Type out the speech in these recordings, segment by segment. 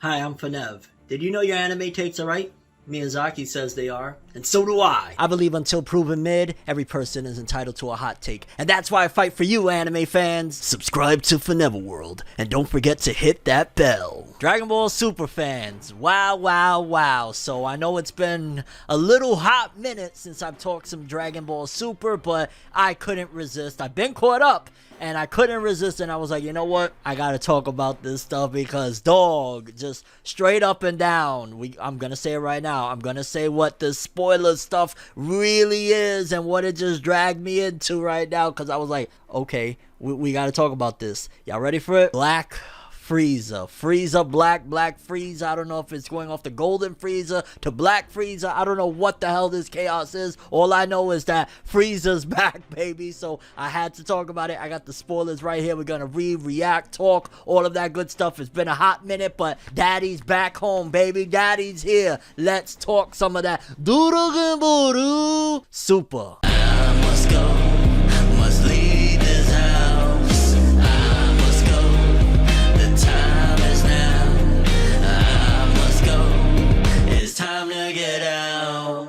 Hi, I'm Fornev. Did you know your anime takes are right? Miyazaki says they are, and so do I. I believe until proven mid, every person is entitled to a hot take. And that's why I fight for you, anime fans. Subscribe to ForneverWorld, and don't forget to hit that bell. Dragon Ball Super fans, wow. So I know it's been a little hot minute since I've talked some Dragon Ball Super, but I couldn't resist. I've been caught up, and I couldn't resist, and I was like, you know what? I gotta talk about this stuff because, dog, just straight up and down, I'm gonna say it right now. I'm gonna say what the spoiler stuff really is and what it just dragged me into right now because I was like, okay, we gotta talk about this. Y'all ready for it? Black Frieza, black Frieza. I don't know if it's going off the golden Frieza to black Frieza. I don't know what the hell this chaos is. All I know is that Frieza's back, baby. So I had to talk about it. I got the spoilers right here. We're gonna react, talk, all of that good stuff. It's been a hot minute, but Daddy's back home, baby. Daddy's here. Let's talk some of that. Super. I must go, must leave this house. I must go. Time is now. I must go. It's time to get out.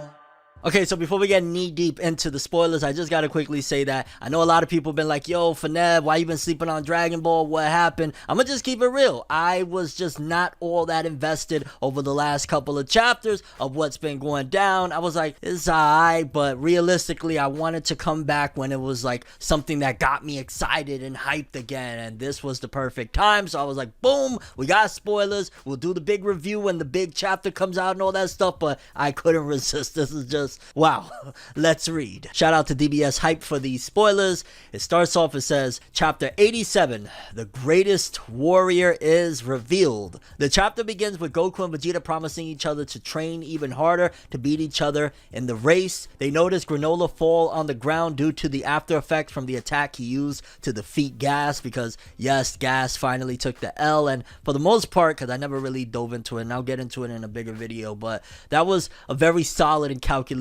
Okay, so before we get knee deep into the spoilers, I just gotta quickly say that I know a lot of people been like, yo, Fornev, why you been sleeping on Dragon Ball? What happened? I'm gonna just keep it real. I was just not all that invested over the last couple of chapters of what's been going down. I was like, it's alright, but realistically, I wanted to come back when it was like something that got me excited and hyped again, and this was the perfect time. So I was like, boom, we got spoilers. We'll do the big review when the big chapter comes out and all that stuff, but I couldn't resist. This is just wow. Let's read. Shout out to DBS Hype for these spoilers. It starts off, it says, Chapter 87, The Greatest Warrior is Revealed. The chapter begins with Goku and Vegeta promising each other to train even harder to beat each other in the race. They notice Granola fall on the ground due to the after effects from the attack he used to defeat Gas, because yes, Gas finally took the L, and for the most part, because I never really dove into it, and I'll get into it in a bigger video, but that was a very solid and calculated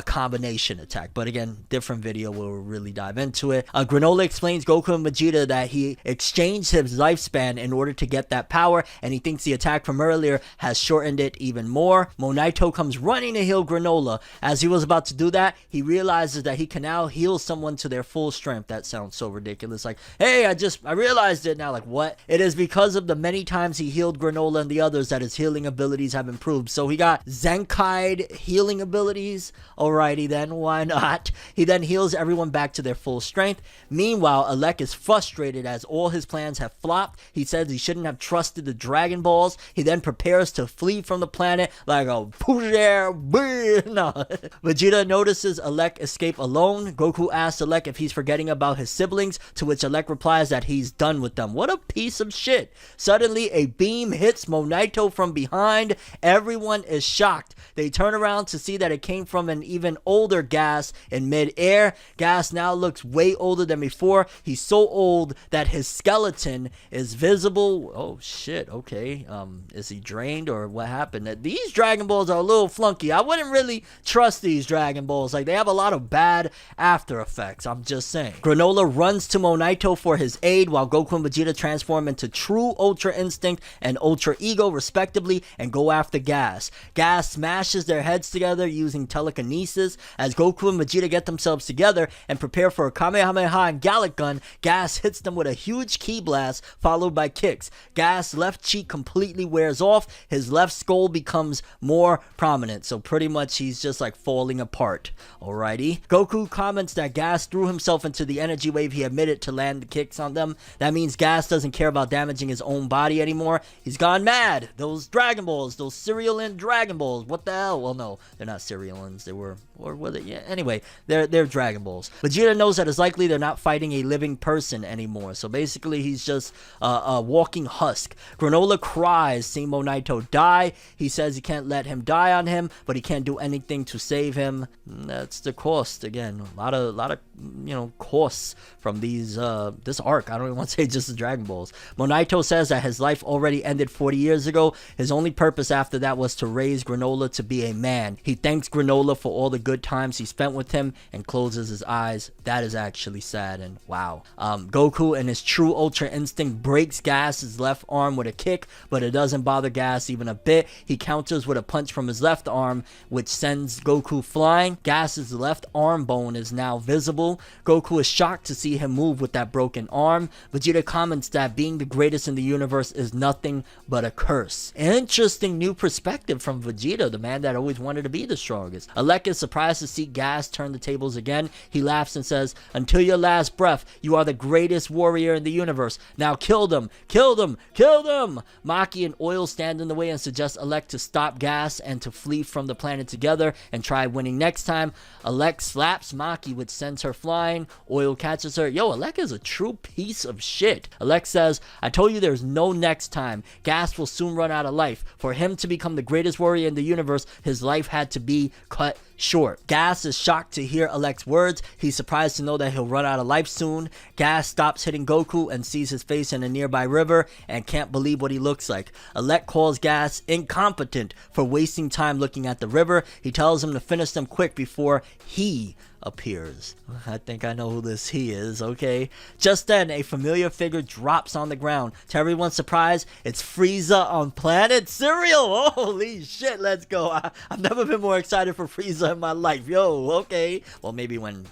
combination attack. But again, different video, we'll really dive into it. Granola explains Goku and Vegeta that he exchanged his lifespan in order to get that power, and he thinks the attack from earlier has shortened it even more. Monaito comes running to heal Granola. As he was about to do that, he realizes that he can now heal someone to their full strength. That sounds so ridiculous. Like, hey, I realized it now. Like, what? It is because of the many times he healed Granola and the others that his healing abilities have improved. So he got Zenkai healing abilities. Alrighty then, why not? He then heals everyone back to their full strength. Meanwhile, Alec is frustrated as all his plans have flopped. He says he shouldn't have trusted the Dragon Balls. He then prepares to flee from the planet like a no. Vegeta notices Alec escape alone. Goku asks Alec if he's forgetting about his siblings, to which Alec replies that he's done with them. What a piece of shit. Suddenly, a beam hits Monaito from behind. Everyone is shocked. They turn around to see that it came from an even older Gas in mid-air. Gas now looks way older than before. He's so old that his skeleton is visible. Oh shit, okay. Is he drained or what happened? These Dragon Balls are a little flunky. I wouldn't really trust these Dragon Balls. Like, they have a lot of bad after effects. I'm just saying. Granola runs to Monaito for his aid while Goku and Vegeta transform into True Ultra Instinct and Ultra Ego respectively and go after Gas. Gas smashes their heads together using telekinesis. As Goku and Vegeta get themselves together and prepare for a Kamehameha and Gallic Gun, Gas hits them with a huge ki blast followed by kicks. Gas' left cheek completely wears off. His left skull becomes more prominent. So pretty much he's just like falling apart. Alrighty. Goku comments that Gas threw himself into the energy wave he emitted to land the kicks on them. That means Gas doesn't care about damaging his own body anymore. He's gone mad. Those Dragon Balls, those Cerealin Dragon Balls. What the hell? Well, no, they're not Cerealins. They were, or were they? Yeah. Anyway, they're Dragon Balls. Vegeta knows that it's likely they're not fighting a living person anymore. So basically, he's just a walking husk. Granola cries seeing Monaito die. He says he can't let him die on him, but he can't do anything to save him. That's the cost. Again, a lot of costs from these this arc. I don't even want to say just the Dragon Balls. Monaito says that his life already ended 40 years ago. His only purpose after that was to raise Granola to be a man. He thanks thanks Granola for all the good times he spent with him and closes his eyes. That is actually sad, and wow. Goku in his true Ultra Instinct breaks Gas's left arm with a kick, but it doesn't bother Gas even a bit. He counters with a punch from his left arm, which sends Goku flying. Gas's left arm bone is now visible. Goku is shocked to see him move with that broken arm. Vegeta comments that being the greatest in the universe is nothing but a curse. Interesting new perspective from Vegeta, the man that always wanted to be the strongest. Alec is surprised to see Gas turn the tables again. He laughs and says, "Until your last breath, you are the greatest warrior in the universe. Now kill them, kill them, kill them!" Maki and Oil stand in the way and suggest Alec to stop Gas and to flee from the planet together and try winning next time. Alec slaps Maki, which sends her flying. Oil catches her. Yo, Alec is a true piece of shit. Alec says, "I told you there's no next time. Gas will soon run out of life. For him to become the greatest warrior in the universe, his life had to be cut short." Gas is shocked to hear Alec's words. He's surprised to know that he'll run out of life soon. Gas stops hitting Goku and sees his face in a nearby river and can't believe what he looks like. Alec calls Gas incompetent for wasting time looking at the river. He tells him to finish them quick before he appears. I think I know who this he is, okay? Just then, a familiar figure drops on the ground. To everyone's surprise, it's Frieza on Planet Cereal. Holy shit, let's go. I've never been more excited for Frieza in my life. Yo, okay. Well, maybe when,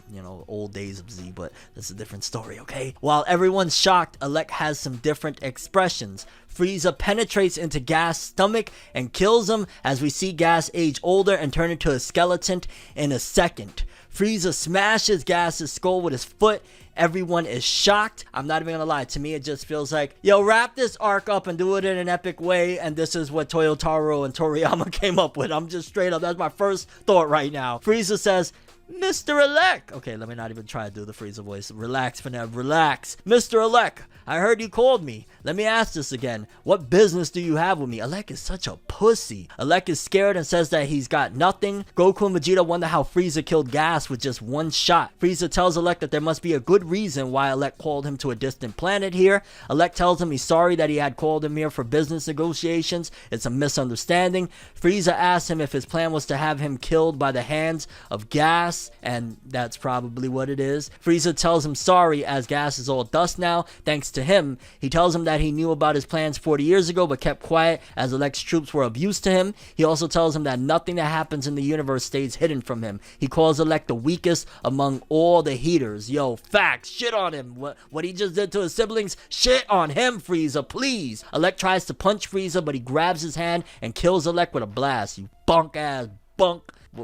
old days of Z, but that's a different story, okay? While everyone's shocked, Alec has some different expressions. Frieza penetrates into Gas' stomach and kills him as we see Gas age older and turn into a skeleton in a second. Frieza smashes Gas' skull with his foot. Everyone is shocked. I'm not even gonna lie, to me it just feels like, yo, wrap this arc up and do it in an epic way, and this is what Toyotaro and Toriyama came up with. I'm just straight up, that's my first thought right now. Frieza says, "Mr. Alec." Okay, let me not even try to do the Frieza voice. Relax, Fenev, relax. "Mr. Alec, I heard you called me. Let me ask this again. What business do you have with me?" Alec is such a pussy. Alec is scared and says that he's got nothing. Goku and Vegeta wonder how Frieza killed Gas with just one shot. Frieza tells Alec that there must be a good reason why Alec called him to a distant planet here. Alec tells him he's sorry that he had called him here for business negotiations. It's a misunderstanding. Frieza asks him if his plan was to have him killed by the hands of Gas, and that's probably what it is. Frieza tells him sorry as Gas is all dust now, thanks to him. He tells him that he knew about his plans 40 years ago but kept quiet as Alec's troops were of use to him. He also tells him that nothing that happens in the universe stays hidden from him. He calls Alec the weakest among all the heaters. Yo, facts, shit on him. What he just did to his siblings, shit on him, Frieza, please. Alec tries to punch Frieza, but he grabs his hand and kills Alec with a blast. You bunk ass bunk.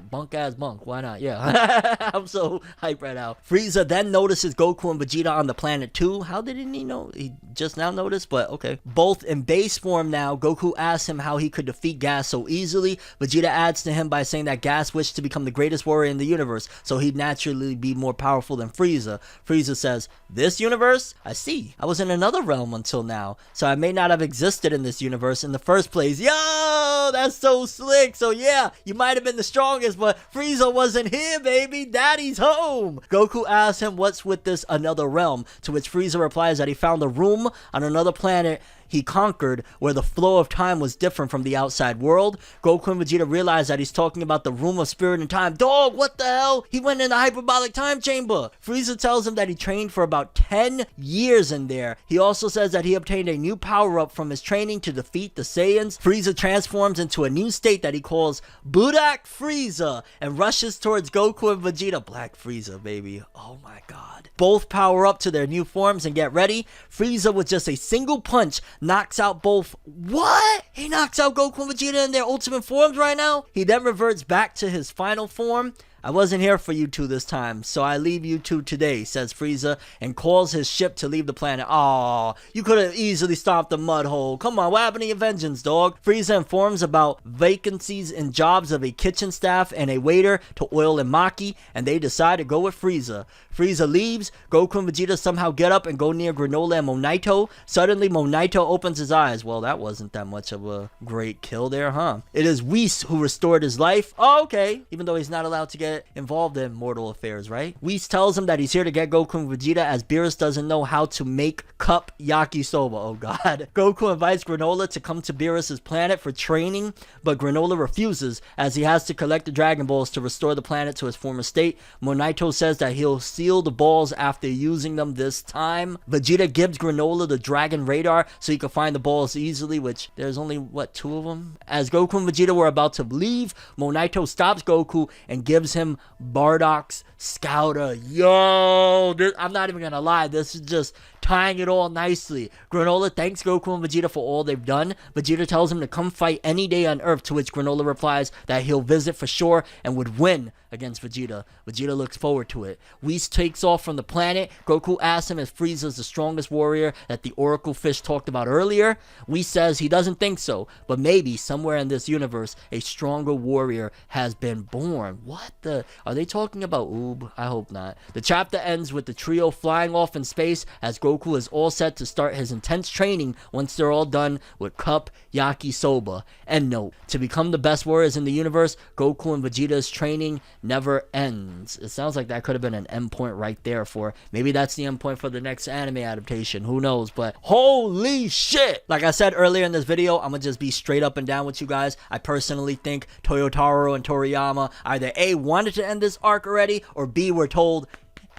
Bunk ass monk, why not? Yeah. I'm so hyped right now. Frieza then notices Goku and Vegeta on the planet too. How didn't he know? He just now noticed, but okay. Both in base form now. Goku asks him how he could defeat Gas so easily. Vegeta adds to him by saying that Gas wished to become the greatest warrior in the universe, so he'd naturally be more powerful than Frieza. Frieza says, "This universe? I see. I was in another realm until now, so I may not have existed in this universe in the first place." Yo, that's so slick. So yeah, you might have been the strongest, but Frieza wasn't here, baby. Daddy's home. Goku asks him what's with this another realm, to which Frieza replies that he found a room on another planet he conquered where the flow of time was different from the outside world. Goku and Vegeta realize that he's talking about the room of spirit and time. Dog, what the hell? He went in the hyperbolic time chamber. Frieza tells him that he trained for about 10 years in there. He also says that he obtained a new power-up from his training to defeat the Saiyans. Frieza transforms into a new state that he calls Budak Frieza and rushes towards Goku and Vegeta. Black Frieza, baby. Oh my god. Both power up to their new forms and get ready. Frieza with just a single punch knocks out both. What? He knocks out Goku and Vegeta in their ultimate forms right now? He then reverts back to his final form. "I wasn't here for you two this time, so I leave you two today," says Frieza, and calls his ship to leave the planet. Aw, you could have easily stopped the mud hole. Come on, what happened to your vengeance, dog? Frieza informs about vacancies in jobs of a kitchen staff and a waiter to Oil and Maki, and they decide to go with Frieza. Frieza leaves. Goku and Vegeta somehow get up and go near Granola and Monaito. Suddenly, Monaito opens his eyes. Well, that wasn't that much of a great kill there, huh? It is Whis who restored his life. Oh, okay. Even though he's not allowed to get get involved in mortal affairs, right? Whis tells him that he's here to get Goku and Vegeta as Beerus doesn't know how to make cup yakisoba. Oh god. Goku invites Granola to come to Beerus' planet for training, but Granola refuses as he has to collect the Dragon Balls to restore the planet to its former state. Monaito says that he'll seal the balls after using them this time. Vegeta gives Granola the Dragon Radar so he can find the balls easily, which there's only, what, 2 of them? As Goku and Vegeta were about to leave, Monaito stops Goku and gives him Bardock's Scouter. Yo, I'm not even gonna lie, this is just tying it all nicely. Granola thanks Goku and Vegeta for all they've done. Vegeta tells him to come fight any day on Earth, to which Granola replies that he'll visit for sure and would win against Vegeta. Vegeta looks forward to it. Whis takes off from the planet. Goku asks him if Frieza's the strongest warrior that the Oracle Fish talked about earlier. Whis says he doesn't think so, but maybe somewhere in this universe a stronger warrior has been born. What the? Are they talking about Oob? I hope not. The chapter ends with the trio flying off in space as Goku is all set to start his intense training once they're all done with Cup Yakisoba. End note. To become the best warriors in the universe, Goku and Vegeta's training never ends. It sounds like that could have been an endpoint right there for, maybe that's the endpoint for the next anime adaptation. Who knows? But holy shit! Like I said earlier in this video, I'm gonna just be straight up and down with you guys. I personally think Toyotaro and Toriyama either A, wanted to end this arc already, or B, were told,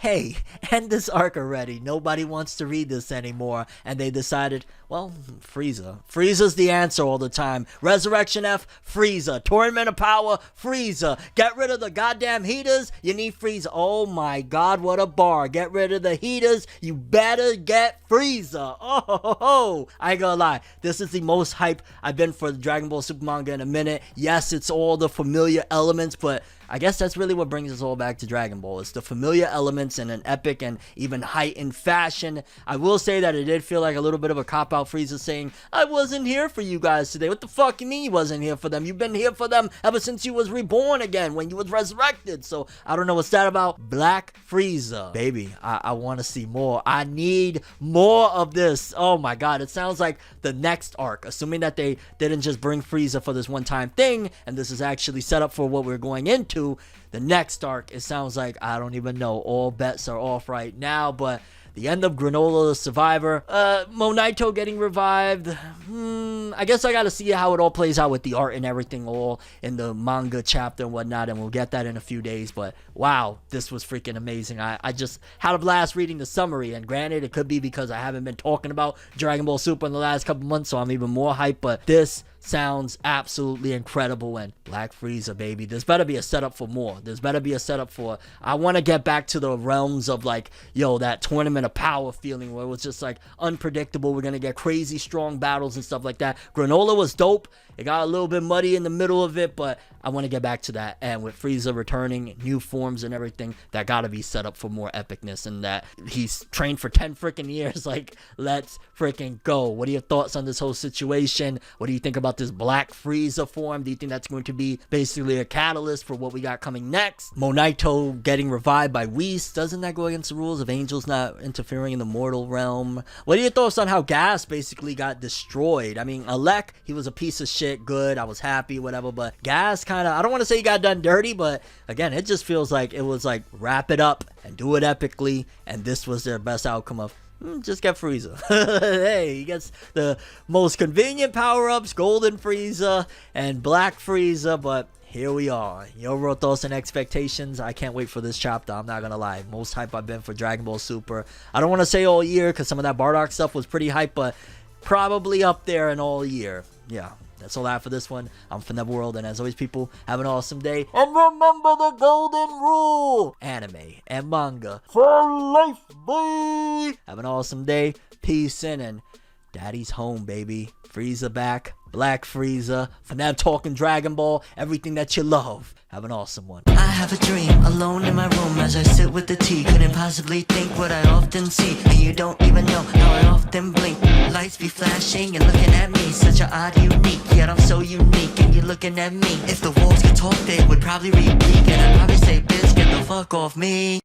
hey, end this arc already. Nobody wants to read this anymore. And they decided, well, Frieza. Frieza's the answer all the time. Resurrection F, Frieza. Tournament of Power, Frieza. Get rid of the goddamn heaters, you need Frieza. Oh my god, what a bar. Get rid of the heaters, you better get Frieza. Oh, ho, ho. I ain't gonna lie. This is the most hype I've been for the Dragon Ball Super manga in a minute. Yes, it's all the familiar elements, but I guess that's really what brings us all back to Dragon Ball. It's the familiar elements in an epic and even heightened fashion. I will say that it did feel like a little bit of a cop-out. Frieza saying, I wasn't here for you guys today. What the fuck you mean you wasn't here for them? You've been here for them ever since you was reborn again, when you was resurrected. So I don't know what's that about. Black Frieza. Baby, I want to see more. I need more of this. Oh my god, it sounds like the next arc, assuming that they didn't just bring Frieza for this one-time thing, and this is actually set up for what we're going into. The next arc, it sounds like, I don't even know, all bets are off right now, but the end of Granola the Survivor, Monaito getting revived, I guess I gotta see how it all plays out with the art and everything all in the manga chapter and whatnot, and we'll get that in a few days. But wow, this was freaking amazing. I just had a blast reading the summary, and granted, it could be because I haven't been talking about Dragon Ball Super in the last couple months, so I'm even more hyped, but this sounds absolutely incredible. And Black Frieza, baby, there's better be a setup for more. There's better be a setup for, I want to get back to the realms of, like, yo, that Tournament of Power feeling where it was just like unpredictable. We're gonna get crazy strong battles and stuff like that. Granola was dope. It got a little bit muddy in the middle of it, but I want to get back to that. And with Frieza returning, new forms and everything, that gotta be set up for more epicness, and that he's trained for 10 freaking years. Like, let's freaking go. What are your thoughts on this whole situation? What do you think about this Black Frieza form? Do you think that's going to be basically a catalyst for what we got coming next? Monaito getting revived by Whis, doesn't that go against the rules of angels not interfering in the mortal realm? What are your thoughts on how Gas basically got destroyed? I mean, Alec, he was a piece of shit, good, I was happy, whatever, but Gas kind of, I don't want to say he got done dirty, but again, it just feels like it was like, wrap it up and do it epically, and this was their best outcome of, just get Frieza. Hey, he gets the most convenient power-ups, Golden Frieza and Black Frieza, but here we are. Your real thoughts and expectations. I can't wait for this chapter, I'm not gonna lie. Most hype I've been for Dragon Ball Super. I don't want to say all year, because some of that Bardock stuff was pretty hype, but probably up there in all year. Yeah, that's all I have for this one. I'm ForneverWorld, and as always, people, have an awesome day. And remember the golden rule: anime and manga for life, boy. Have an awesome day. Peace in, and Daddy's home, baby. Frieza back. Black Frieza. For now, talking Dragon Ball. Everything that you love. Have an awesome one. I have a dream, alone in my room as I sit with the tea. Couldn't possibly think what I often see, and you don't even know how I often blink. Lights be flashing and looking at me, such an odd unique, yet I'm so unique and you're looking at me. If the walls could talk, they would probably repeat, and I'd probably say, bitch, get the fuck off me.